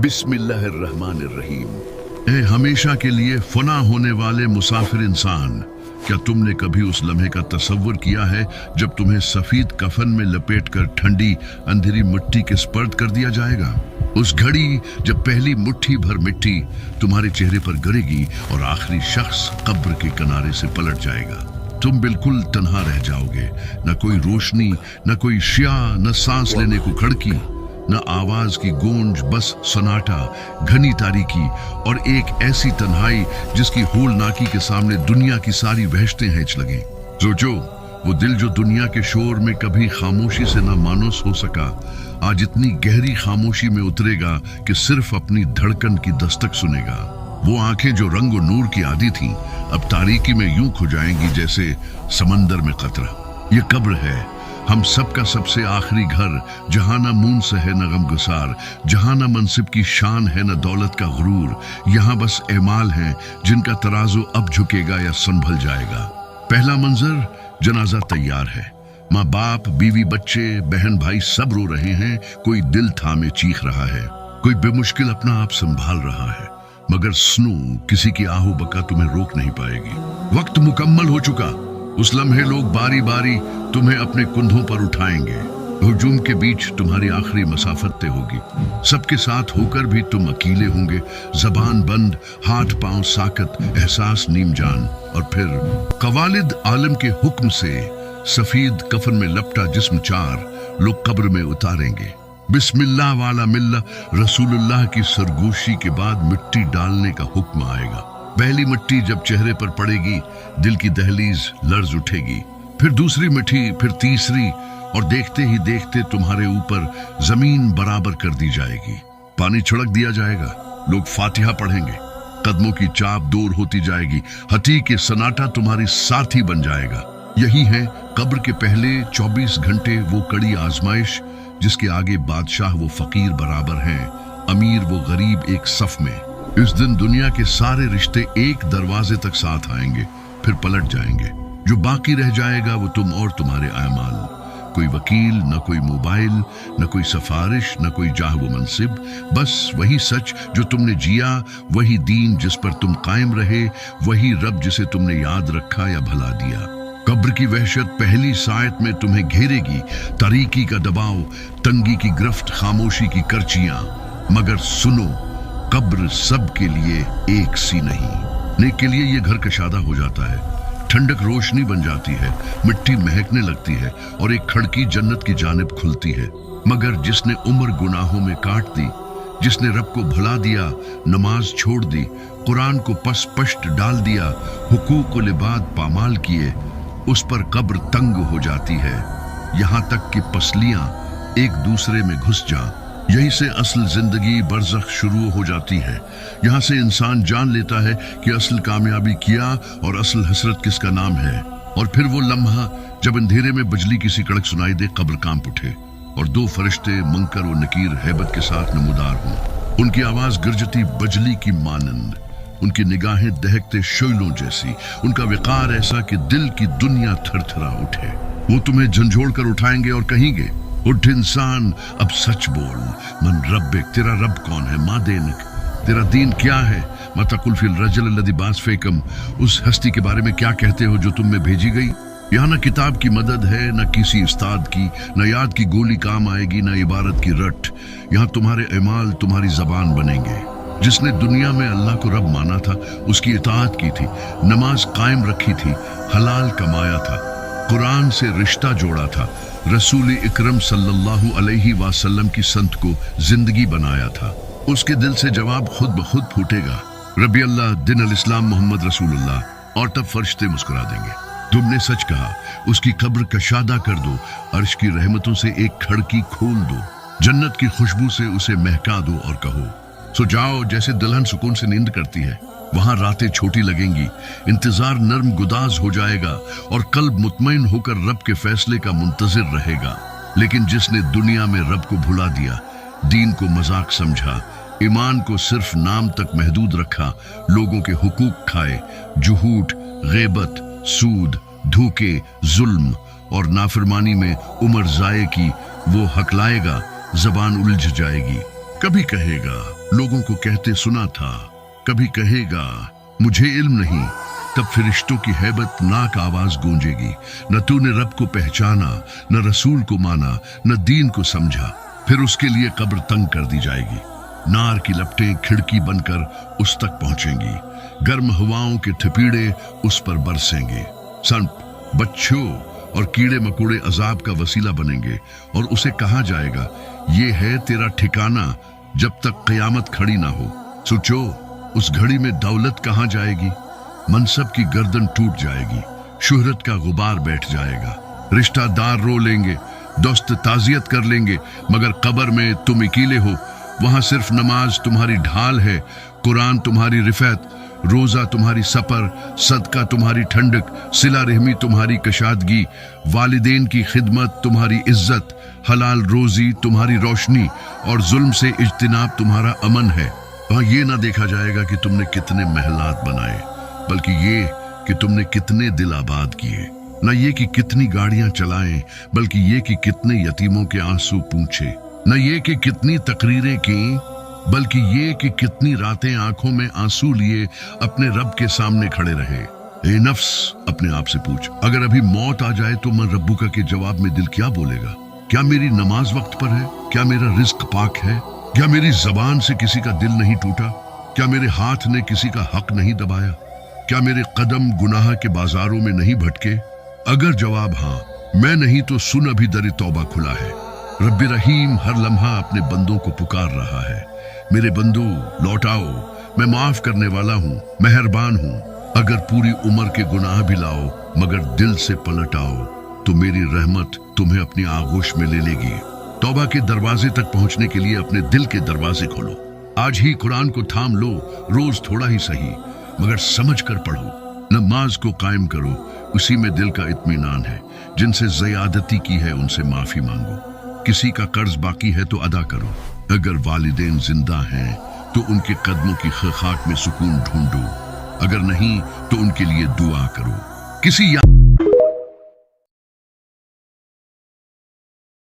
बिस्मिल्लाहिर्रहमानिर्रहीम। ए हमेशा के लिए फना होने वाले मुसाफिर इंसान, क्या तुमने कभी उस लम्हे का तसव्वुर किया है जब तुम्हें सफेद कफन में लपेटकर ठंडी अंधेरी मिट्टी के स्पर्श कर दिया जाएगा? उस घड़ी जब पहली मुट्ठी भर मिट्टी तुम्हारे चेहरे पर गिरेगी और आखिरी शख्स कब्र के किनारे से पलट जाएगा, तुम बिल्कुल तन्हा रह जाओगे। न कोई रोशनी, न कोई शिया, न सांस लेने को खिड़की, न आवाज की गूंज, बस सन्नाटा, घनी तारीकी और एक ऐसी तन्हाई जिसकी होलनाकी के सामने दुनिया की सारी वहशतें हिच लगें। सोचो, वो दिल जो दुनिया के शोर में कभी खामोशी से न मानूस हो सका, आज इतनी गहरी खामोशी में उतरेगा कि सिर्फ अपनी धड़कन की दस्तक सुनेगा। वो आंखें जो रंग और नूर की आदी थीं, अब तारीकी में यूं खो जाएंगी जैसे समंदर में कतरा। ये कब्र है, हम सबका सबसे आखिरी घर, जहां न मून से है न गमगुसार, जहां न मनसिब की शान है न दौलत का गुरूर। यहाँ बस एमाल हैं जिनका तराजू अब झुकेगा या संभल जाएगा। पहला मंजर, जनाजा तैयार है। माँ बाप, बीवी, बच्चे, बहन भाई सब रो रहे हैं। कोई दिल थामे चीख रहा है, कोई बेमुश्किल अपना आप संभाल रहा है, मगर स्नू किसी की आहू बका तुम्हें रोक नहीं पाएगी। वक्त मुकम्मल हो चुका। उस लम्हे लोग बारी बारी तुम्हें अपने कुंधों पर उठाएंगे। हुजूम के बीच तुम्हारी आखिरी मसाफत तय होगी। सबके साथ होकर भी तुम अकेले होंगे, जबान बंद, हाथ पांव साकत, एहसास नीम जान। और फिर कवालिद आलम के हुक्म से सफेद कफन में लपटा जिस्म चार लोग कब्र में उतारेंगे। बिस्मिल्लाह वाला मिल्ला रसूलुल्लाह की सरगोशी के बाद मिट्टी डालने का हुक्म आएगा। पहली मिट्टी जब चेहरे पर पड़ेगी, दिल की दहलीज लर्ज उठेगी, फिर दूसरी मिट्टी, फिर तीसरी, और देखते ही देखते तुम्हारे ऊपर जमीन बराबर कर दी जाएगी। पानी छिड़क दिया जाएगा, लोग फातिहा पढ़ेंगे, कदमों की चाप दूर होती जाएगी, हटी के सन्नाटा तुम्हारी साथी बन जाएगा। यही है कब्र के पहले 24 घंटे, वो कड़ी आजमाइश जिसके आगे बादशाह वो फकीर बराबर हैं, अमीर वो गरीब एक सफ में। इस दिन दुनिया के सारे रिश्ते एक दरवाजे तक साथ आएंगे, फिर पलट जाएंगे। जो बाकी रह जाएगा वो तुम और तुम्हारे आमाल। कोई वकील, न कोई मोबाइल, न कोई सफारिश, न कोई जाह व मनसिब, बस वही सच जो तुमने जिया, वही दीन जिस पर तुम कायम रहे, वही रब जिसे तुमने याद रखा या भला दिया। कब्र की वहशत पहली सायत में तुम्हें घेरेगी, तारीकी का दबाव, तंगी की गिरफ्त, खामोशी की करचियां। मगर सुनो, कब्र सब के लिए एक सी नहीं। नेक के लिए ये घर कशादा हो जाता है, ठंडक रोशनी बन जाती है, मिट्टी महकने लगती है और एक खिड़की जन्नत की जानिब खुलती है। मगर जिसने उम्र गुनाहों में काट दी, जिसने रब को भुला दिया, नमाज छोड़ दी, कुरान को पस पश्त डाल दिया, हुकूक व लिबाद पामाल किए, उस पर कब्र तंग हो जाती है, यहाँ तक कि पसलियां एक दूसरे में घुस जा। यही से असल जिंदगी बरज़ख शुरू हो जाती है। यहाँ से इंसान जान लेता है कि असल कामयाबी किया और असल हसरत किसका नाम है। और फिर वो लम्हा जब अंधेरे में बिजली की सी कड़क सुनाई दे, कब्र कांप उठे और दो फरिश्ते मुनकर व नकीर हैबत के साथ नमूदार हों। उनकी आवाज गिरजती बजली की मानंद, उनकी निगाहें दहकते शोलों जैसी, उनका विकार ऐसा कि दिल की दुनिया थरथरा उठे। वो तुम्हें झंझोड़ कर उठाएंगे और कहेंगे, उठ इंसान, अब सच बोल, मन रब्बिक, तेरा रब कौन है, माँ देनक, तेरा दीन क्या है, मतकुल फिल रजल लदी बास फेकम, उस हस्ती के बारे में क्या कहते हो जो तुम में भेजी गई। यहाँ न किताब की मदद है, न किसी उस्ताद की, न याद की गोली काम आएगी, न इबारत की रट। यहाँ तुम्हारे अमाल तुम्हारी जबान बनेंगे। जिसने दुनिया में अल्लाह को रब माना था, उसकी इताअत की थी, नमाज कायम रखी थी, हलाल कमाया था, कुरान से रिश्ता जोड़ा था, रसूल इकरम सल्लल्लाहु अलैहि वसल्लम की संत को जिंदगी बनाया था, उसके दिल से जवाब खुद ब खुद फूटेगा, रबी अल्लाह दिन अल इस्लाम मोहम्मद रसूलुल्लाह, और तब फरिश्ते मुस्कुरा देंगे। तुमने सच कहा, उसकी कब्र कशादा कर दो, अर्श की रहमतों से एक खिड़की खोल दो, जन्नत की खुशबू से उसे महका दो और कहो, सो जाओ जैसे दुल्हन सुकून से नींद करती है। वहां रातें छोटी लगेंगी, इंतजार नर्म गुदाज हो जाएगा और कल्ब मुतमईन होकर रब के फैसले का मुंतजिर रहेगा। लेकिन जिसने दुनिया में रब को भुला दिया, दीन को मजाक समझा, ईमान को सिर्फ नाम तक महदूद रखा, लोगों के हुकूक खाए, जुहूट, गैबत, सूद, धोखे, जुल्म और नाफरमानी में उम्र जाए की, वो हकलाएगा, जबान उलझ जाएगी। कभी कहेगा लोगों को कहते सुना था, कभी कहेगा मुझे इल्म नहीं, तब फरिश्तों की हैबत नाक आवाज गूंजेगी, न तूने रब को पहचाना, न रसूल को माना, न दीन को समझा। फिर उसके लिए कब्र तंग कर दी जाएगी, नार की लपटें खिड़की बनकर उस तक पहुंचेंगी, गर्म हवाओं के थपीड़े उस पर बरसेंगे, सांप, बच्चों और कीड़े मकोड़े अजाब का वसीला बनेंगे, और उसे कहा जाएगा ये है तेरा ठिकाना जब तक क़यामत खड़ी ना हो। सोचो उस घड़ी में दौलत कहाँ जाएगी, मनसब की गर्दन टूट जाएगी, शुहरत का गुबार बैठ जाएगा, रिश्तेदार रो लेंगे, दोस्त ताजियत कर लेंगे, मगर कब्र में तुम अकेले हो। वहां सिर्फ नमाज तुम्हारी ढाल है, कुरान तुम्हारी रिफत, रोजा तुम्हारी सपर, सदका तुम्हारी ठंडक, सिला रहमी तुम्हारी कशादगी, वालिदैन की खिदमत तुम्हारी इज्जत, हलाल रोजी तुम्हारी रोशनी, और जुल्म से इज्तिनाब तुम्हारा अमन है। वहां ये ना देखा जाएगा कि तुमने कितने महलात बनाए, बल्कि ये कि तुमने कितने दिल आबाद किए। न ये कि कितनी गाड़ियां चलाएं, बल्कि ये कि कितने यतीमों के आंसू पूछे। न ये कि कितनी तकरीरें की, बल्कि ये कि कितनी रातें आंखों में आंसू लिए अपने रब के सामने खड़े रहे। ए नफ्स, अपने आप से पूछ, अगर अभी मौत आ जाए तो मन रब्बुका के जवाब में दिल क्या बोलेगा? क्या मेरी नमाज वक्त पर है? क्या मेरा रिज्क पाक है? क्या मेरी जबान से किसी का दिल नहीं टूटा? क्या मेरे हाथ ने किसी का हक नहीं दबाया? क्या मेरे कदम गुनाह के बाजारों में नहीं भटके? अगर जवाब हाँ, मैं नहीं तो सुन, अभी दर तौबा खुला है। रब्बे रहीम हर लम्हा अपने बंदों को पुकार रहा है, मेरे बंदो लौट आओ, मैं माफ करने वाला हूँ, मेहरबान हूँ। अगर पूरी उम्र के गुनाह भी लाओ, मगर दिल से पलट आओ, तो मेरी रहमत तुम्हें अपनी आगोश में ले लेगी। तौबा के दरवाजे तक पहुंचने के लिए अपने दिल के दरवाजे खोलो। आज ही कुरान को थाम लो, रोज थोड़ा ही सही, मगर समझ कर पढ़ो। नमाज को कायम करो, उसी में दिल का इत्मीनान है। जिनसे ज़यादती की है उनसे माफी मांगो, किसी का कर्ज बाकी है तो अदा करो। अगर वालिदैन जिंदा हैं तो उनके कदमों की खाक में सुकून ढूंढो, अगर नहीं तो उनके लिए दुआ करो। किसी